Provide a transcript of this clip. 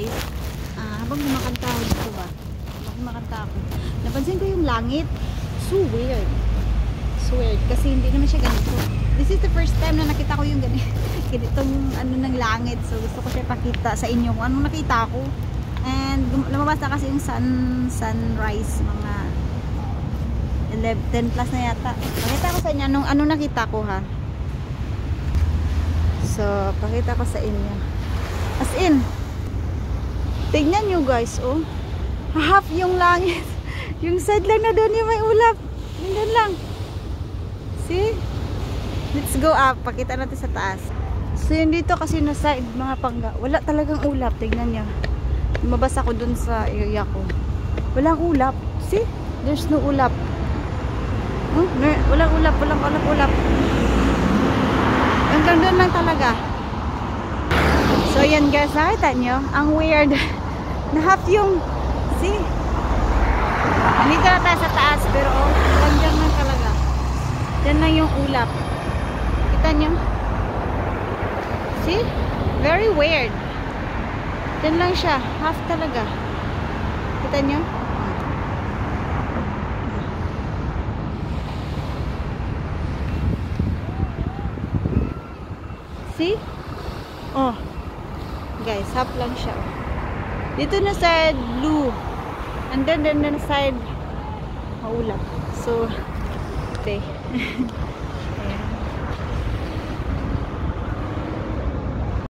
guys, habang kumakanta ako dito ba? Habang kumakanta ako, napansin ko yung langit. So weird. So weird. Kasi hindi naman siya ganito. This is the first time na nakita ko yung ganitong ano ng langit. So gusto ko siya pakita sa inyo kung anong nakita ko. And lumabas na kasi yung sunrise mga 10 plus na yata. Pakita ko sa inyo anong nakita ko ha. So pakita ko sa inyo. As in, tignan nyo guys, oh. Half yung langit. Yung side lang na doon yung may ulap. Doon lang. See? Let's go up. Pakita natin sa taas. So yun dito kasi na side mga pangga. Wala talagang ulap. Tignan nyo. Lumabas ako dun sa area ko. Walang ulap. See? There's no ulap. Huh? Walang ulap. Walang ulap. Hanggang doon lang talaga. So yan guys. Nakita nyo? Ang weird. Na half yung see? Nandito na tayo sa taas. Pero hanggang lang talaga. Yan lang yung ulap. Kita nyo? See? Very weird. Yan lang siya. Half talaga. Kita nyo? See? Oh. Guys, half lang siya. Dito na side blue. And then side maulap. So, okay.